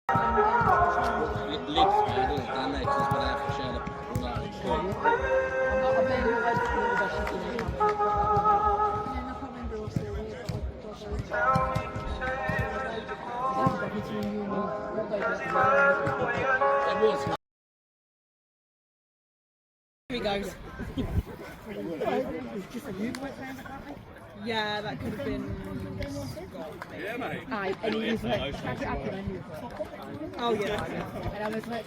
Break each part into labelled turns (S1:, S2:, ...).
S1: Here he goes. Yeah, that could have been Scott.
S2: Yeah, mate.
S3: Aye, and he was like,
S1: oh yeah.
S3: and I was like,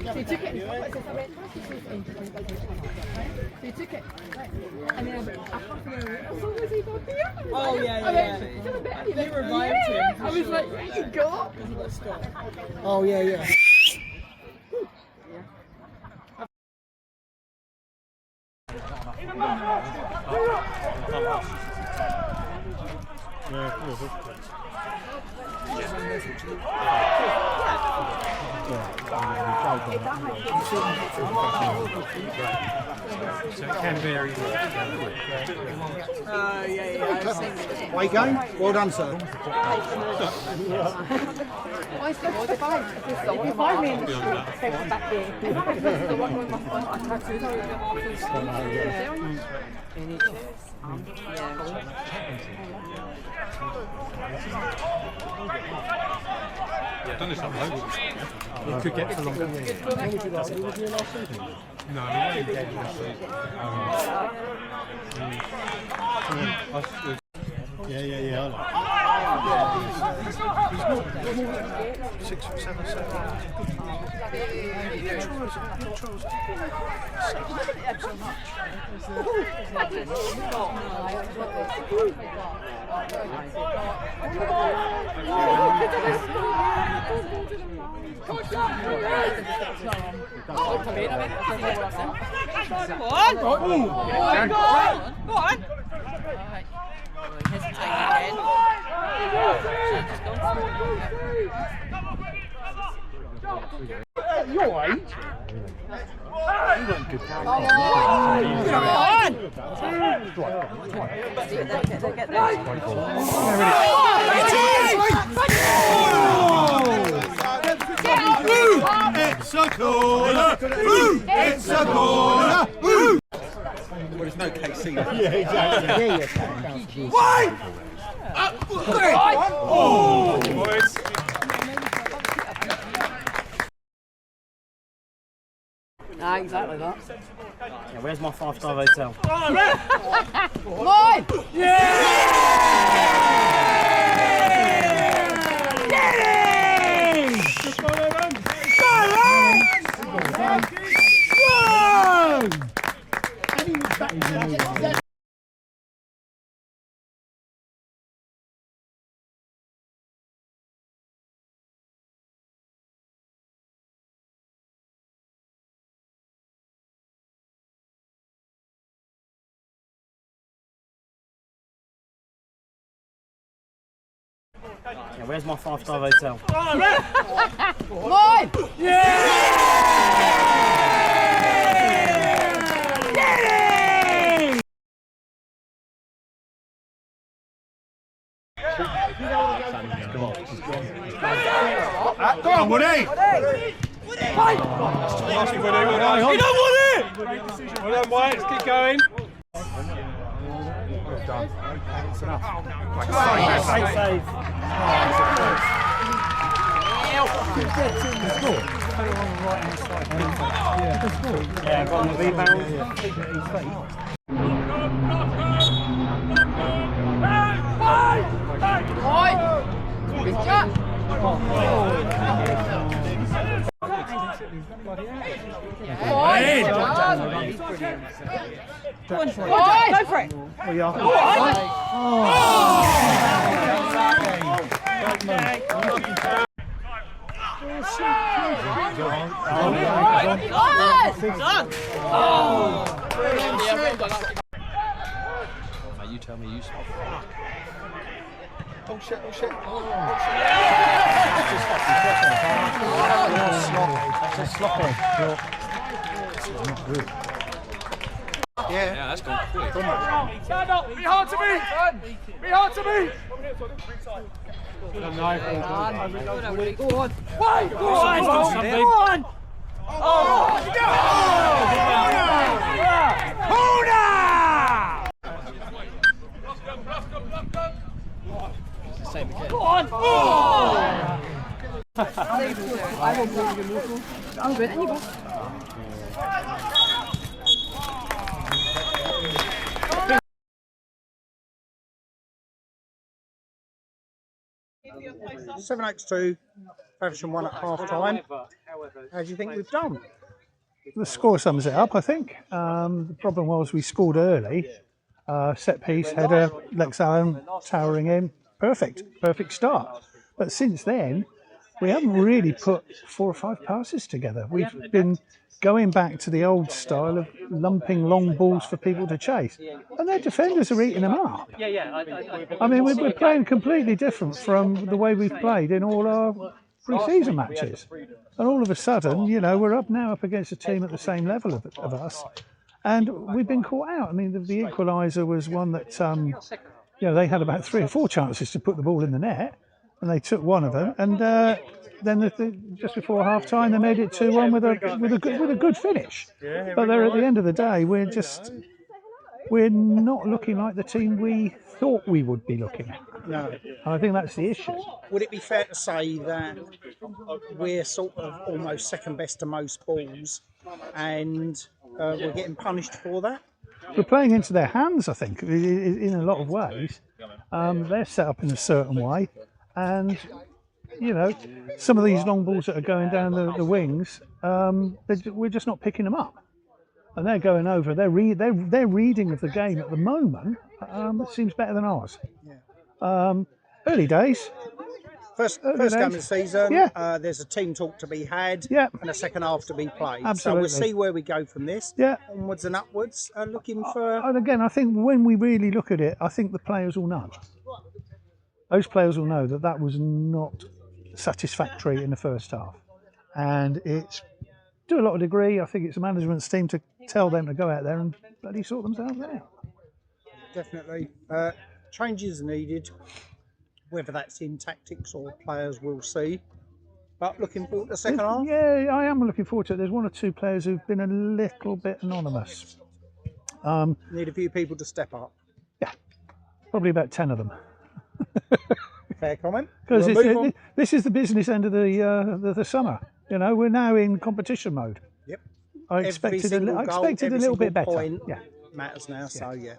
S3: so he took it, so he took it, and then I went, I can't remember, so was he got the other?
S1: Oh yeah. You revived him.
S3: I was like, there you go.
S1: Because he got stopped.
S4: Oh yeah.
S2: So it can vary.
S4: Way you going? Well done, sir.
S3: I said, well, if I mean, step back here, the one with my phone, I can't do
S2: I've done this up loads. You could get for longer. No, we won't get this season.
S4: Yeah. 6 foot 7.
S1: Go on.
S4: Your age? You weren't good.
S1: Come on!
S4: It's a corner! It's a corner!
S5: Well, there's no KC.
S4: Yeah, exactly.
S5: Why?
S2: Oh, boys.
S3: Ah, exactly that.
S4: Yeah, where's my 5-star hotel?
S3: Mine!
S4: Yeah, where's my 5-star hotel?
S3: Mine!
S4: Go on, Woody!
S2: Nasty, Woody. Well done.
S4: You don't want it!
S2: Well done, White. Let's keep going.
S4: Well done. That's enough. Save. Yeah, got on the V-barrel. Keep it easy.
S3: Good shot!
S1: Go for it.
S4: We are.
S5: You tell me you stop.
S4: Oh shit. That's sloppy. Not good.
S5: Yeah, that's gone quick.
S2: Stand up. Be hard to beat. Be hard to beat.
S5: Same again.
S4: Sevenoaks 2, Feversham 1 at half time. How do you think we've done?
S6: The score sums it up, I think. The problem was we scored early. Set piece, header, Lex Allen towering in. Perfect start. But since then, we haven't really put 4 or 5 passes together. We've been going back to the old style of lumping long balls for people to chase. And their defenders are eating them up. I mean, we're playing completely different from the way we've played in all our pre-season matches. And all of a sudden, you know, we're now up against a team at the same level of us. And we've been caught out. I mean, the equaliser was one that, you know, they had about 3 or 4 chances to put the ball in the net. And they took one of them. And then just before half time, they made it 2-1 with a good finish. But they're at the end of the day, we're not looking like the team we thought we would be looking at.
S4: No.
S6: And I think that's the issue.
S4: Would it be fair to say that we're sort of almost second best to most balls and we're getting punished for that?
S6: We're playing into their hands, I think, in a lot of ways. They're set up in a certain way. And, you know, some of these long balls that are going down the wings, we're just not picking them up. And they're going over. Their reading of the game at the moment seems better than ours. Early days.
S4: First game of the season,
S6: Yeah.
S4: there's a team talk to be had
S6: Yeah.
S4: and a second half to be played.
S6: Absolutely.
S4: So we'll see where we go from this.
S6: Yeah.
S4: Onwards and upwards, looking for...
S6: And again, I think when we really look at it, I think the players will know. Those players will know that was not satisfactory in the first half. And it's, to a lot of degree, I think it's the management's team to tell them to go out there and bloody sort themselves out.
S4: Definitely. Changes are needed. Whether that's in tactics or players, we'll see. But looking forward to the second half.
S6: Yeah, I am looking forward to it. There's 1 or 2 players who've been a little bit anonymous.
S4: Need a few people to step up.
S6: Yeah, probably about 10 of them.
S4: Fair comment.
S6: Because this is the business end of the summer. You know, we're now in competition mode.
S4: Yep.
S6: I expected a little bit better.
S4: Point
S6: Yeah,
S4: matters now. So yeah.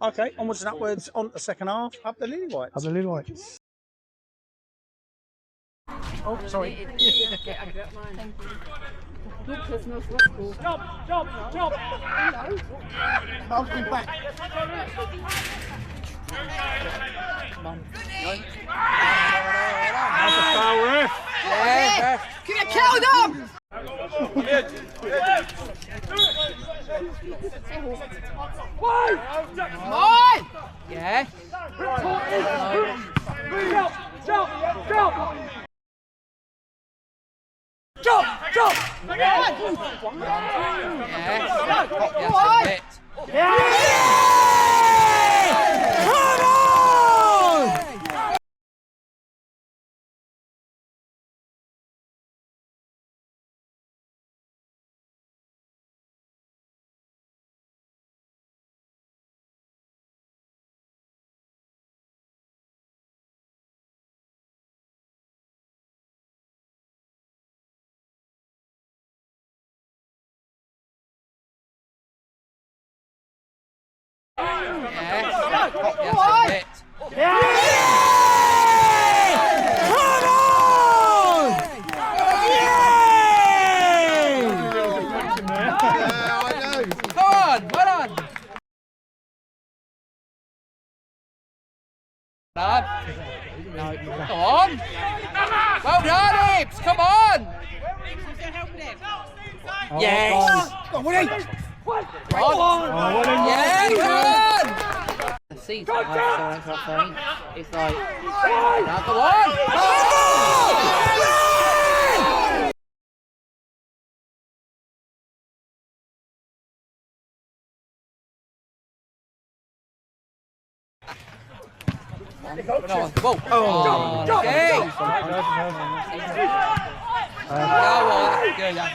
S4: Okay, onwards and upwards on the second half. Up the Lily Whites.
S6: I believe whites.
S4: Oh, sorry.
S3: Thank you. Lucas knows what to do. Job.
S4: I'll be back.
S2: That's a foul, ref.
S3: Can you kill them? Come on! Yeah. Jump! Yeah. Come on! Well done, Ibs! Come on! Yes! Go on, Woody! Yeah, come on! The seats are like so uncovered. It's like, now come on!
S7: No, ball. Oh, okay.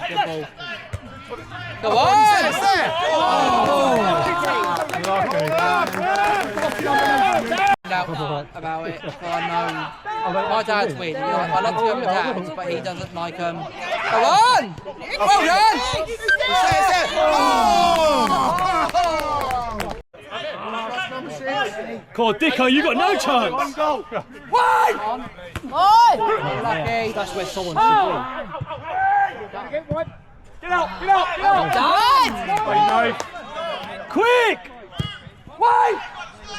S7: Good ball. Go on! About it, but I know my dad's win. I love to go with dads, but he doesn't like them. Go on! Well done!
S2: Come on, Dicko, you got no chance.
S7: One goal. One. Lucky.
S5: That's where someone should be.
S7: Get out! Done!
S2: Quick!
S7: Wait!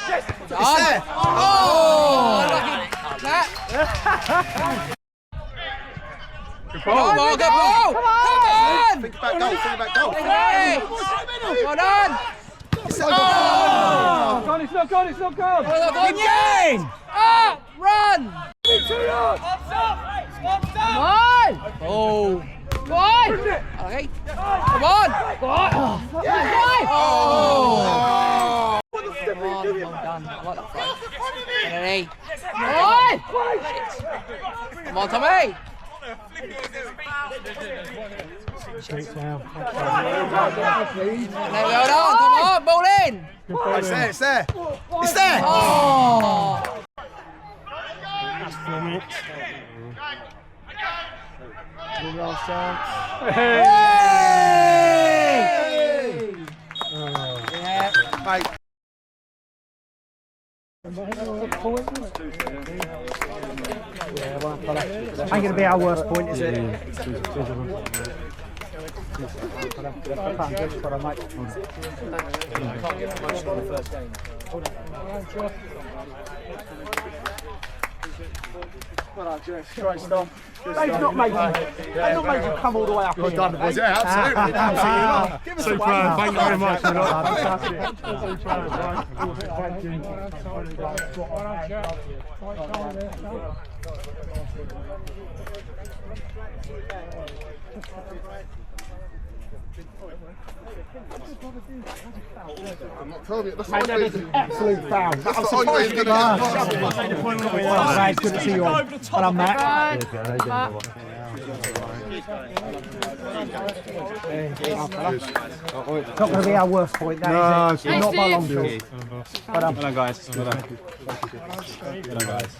S7: Yes! Done! Oh! Lucky that! Good ball! Come on!
S5: Think about goal.
S7: Well done!
S2: Oh! It's not gone!
S7: Up! Run! Come on! Oh! Go on! Okay. Come on! Go on! Oh! Well done. I like that fight. Ready? Come on! Come on, Tommy! Well done! Come on, ball in!
S5: It's there!
S7: Oh!
S2: Last chance.
S7: Hey! Yeah.
S5: Mate.
S4: Ain't going to be our worst point, is it? They've not made you come all the way up here.
S5: Well done, boys. Yeah, absolutely. Absolutely. Give us a
S2: Superb. Thank you very much.
S5: I'm not telling you.
S4: Mate, that is an absolute foul.
S5: That's what I thought he was going to
S4: Well, good to see you on. And I'm Matt. It's not going to be our worst point, that is it? Not by long shot.
S2: Well done, guys. Well done. Well done, guys.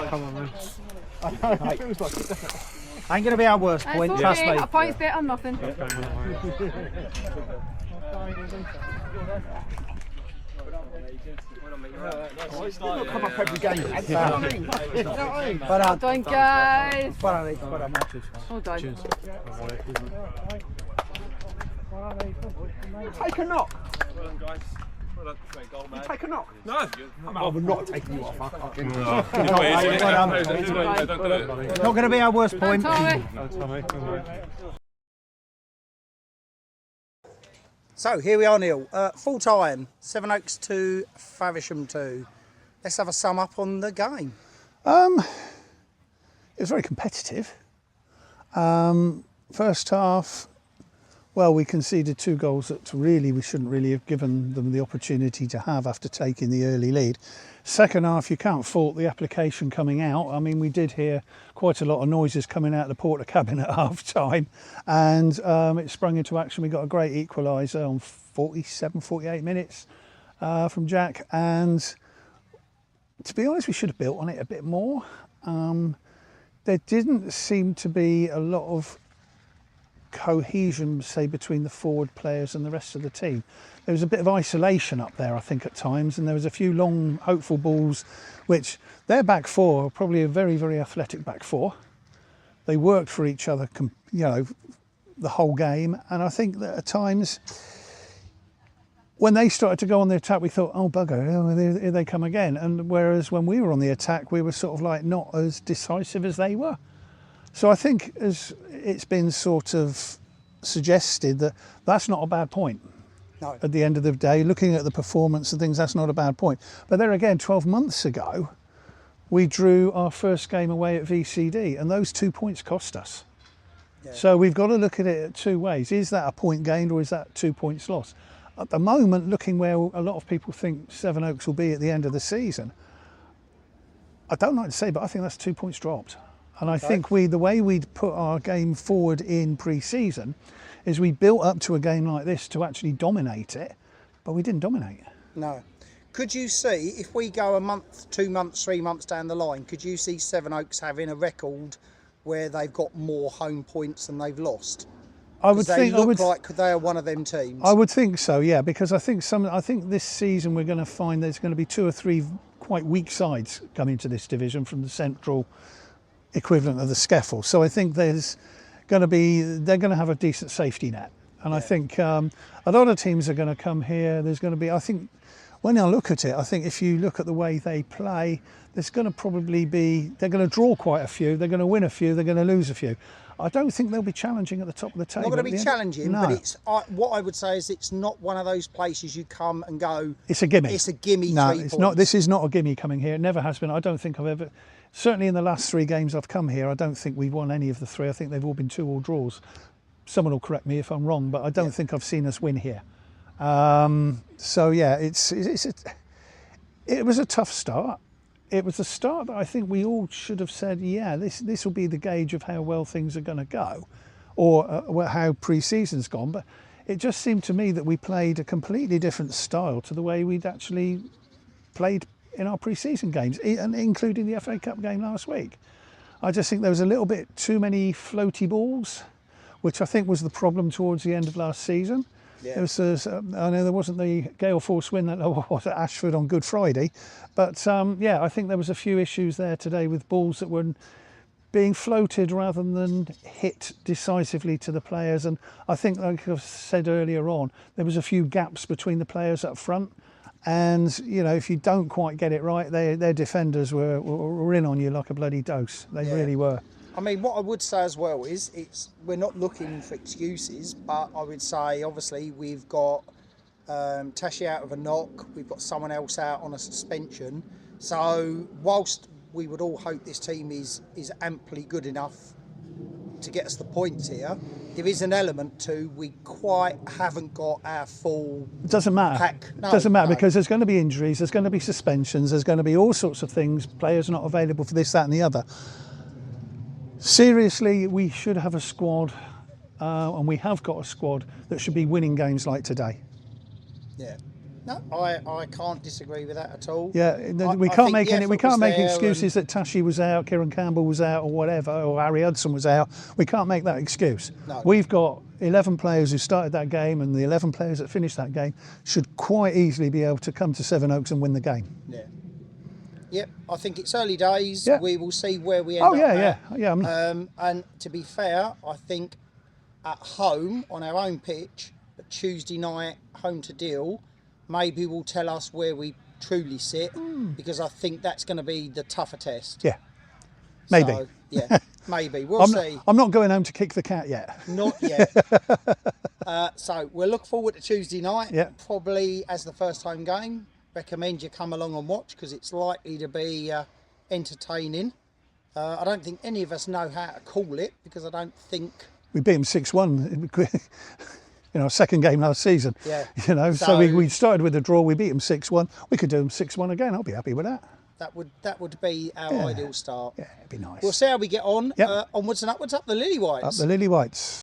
S4: Come on, man. Ain't going to be our worst point, trust me.
S3: A point's better than nothing.
S4: Come up every game.
S3: Well done, guys.
S4: Well done.
S3: Well done.
S4: Take a knock. Take a knock.
S2: No.
S4: I would not take you off. I can't.
S2: Not
S4: going to be our worst point. So here we are, Neil. Full time, Sevenoaks 2, Faversham 2. Let's have a sum up on the game.
S6: It was very competitive. First half, well, we conceded 2 goals that really we shouldn't really have given them the opportunity to have after taking the early lead. Second half, you can't fault the application coming out. I mean, we did hear quite a lot of noises coming out of the porter cabin at half time, and it sprung into action. We got a great equaliser on 48 minutes from Jack, and to be honest, we should have built on it a bit more. There didn't seem to be a lot of cohesion, say, between the forward players and the rest of the team. There was a bit of isolation up there, I think, at times, and there was a few long, hopeful balls, which their back four are probably a very, very athletic back four. They worked for each other, you know, the whole game, and I think that at times, when they started to go on the attack, we thought, oh, bugger, here they come again. And whereas when we were on the attack, we were sort of like not as decisive as they were. So I think, as it's been sort of suggested, that that's not a bad point.
S4: No.
S6: At the end of the day, looking at the performance and things, that's not a bad point. But there again, 12 months ago, we drew our first game away at VCD, and those 2 points cost us. So we've got to look at it two ways. Is that a point gained or is that 2 points lost? At the moment, looking where a lot of people think Sevenoaks will be at the end of the season, I don't like to say, but I think that's 2 points dropped. And I think the way we'd put our game forward in pre-season is we built up to a game like this to actually dominate it, but we didn't dominate.
S4: No. Could you see, if we go a month, 2 months, 3 months down the line, could you see Sevenoaks having a record where they've got more home points than they've lost?
S6: I would think.
S4: They look like they are one of them teams.
S6: I would think so, yeah, because I think this season we're going to find there's going to be 2 or 3 quite weak sides coming to this division from the central equivalent of the Skeffel. So I think they're going to have a decent safety net, and I think a lot of teams are going to come here. There's going to be, I think, when I look at it, I think if you look at the way they play, there's going to probably be, they're going to draw quite a few, they're going to win a few, they're going to lose a few. I don't think they'll be challenging at the top of the table.
S4: Not going to be challenging,
S6: no.
S4: but it's what I would say is it's not one of those places you come and go.
S6: It's a gimme.
S4: It's a gimme.
S6: No,
S4: 3
S6: it's
S4: points.
S6: not. This is not a gimme coming here. It never has been. I don't think I've ever. Certainly in the last 3 games I've come here, I don't think we've won any of the 3. I think they've all been 2-all draws. Someone will correct me if I'm wrong, but I don't think I've seen us win here. So yeah, it was a tough start. It was a start that I think we all should have said, yeah, this will be the gauge of how well things are going to go, or how pre-season's gone. But it just seemed to me that we played a completely different style to the way we'd actually played in our pre-season games, including the FA Cup game last week. I just think there was a little bit too many floaty balls, which I think was the problem towards the end of last season. Yeah. It was, I know there wasn't the gale force wind that was at Ashford on Good Friday, but yeah, I think there was a few issues there today with balls that were being floated rather than hit decisively to the players. And I think, like I said earlier on, there was a few gaps between the players up front. And, you know, if you don't quite get it right, their defenders were in on you like a bloody dose. They really were.
S4: I mean, what I would say as well is we're not looking for excuses, but I would say obviously we've got Tashi out of a knock, we've got someone else out on a suspension. So whilst we would all hope this team is amply good enough to get us the points here, there is an element to we quite haven't got our full
S6: It doesn't matter.
S4: pack. No,
S6: it doesn't matter
S4: no.
S6: because there's going to be injuries, there's going to be suspensions, there's going to be all sorts of things, players not available for this, that and the other. Seriously, we should have a squad, and we have got a squad that should be winning games like today.
S4: Yeah. No, I can't disagree with that at all.
S6: Yeah, we can't make excuses that Tashi was out, Kieran Campbell was out, or whatever, or Harry Hudson was out. We can't make that excuse.
S4: No.
S6: We've got 11 players who started that game, and the 11 players that finished that game should quite easily be able to come to Sevenoaks and win the game.
S4: Yeah. Yep, I think it's early days.
S6: Yeah.
S4: We will see where we end up at.
S6: Yeah.
S4: And to be fair, I think at home on our own pitch, but Tuesday night home to Deal, maybe will tell us where we truly sit, because I think that's going to be the tougher test.
S6: Yeah, maybe.
S4: So, yeah, maybe. We'll see.
S6: I'm not going home to kick the cat yet.
S4: Not yet. So we'll look forward to Tuesday night, probably as the first home game. Recommend you come along and watch because it's likely to be entertaining. I don't think any of us know how to call it because I don't think...
S6: We beat them 6-1. You know, second game last season.
S4: Yeah.
S6: You know, so we started with a draw. We beat them 6-1. We could do them 6-1 again. I'll be happy with that.
S4: That would be our ideal start.
S6: Yeah, it'd be nice.
S4: We'll see how we get on.
S6: Yep.
S4: Onwards and upwards, up the Lily Whites.
S6: Up the Lily Whites.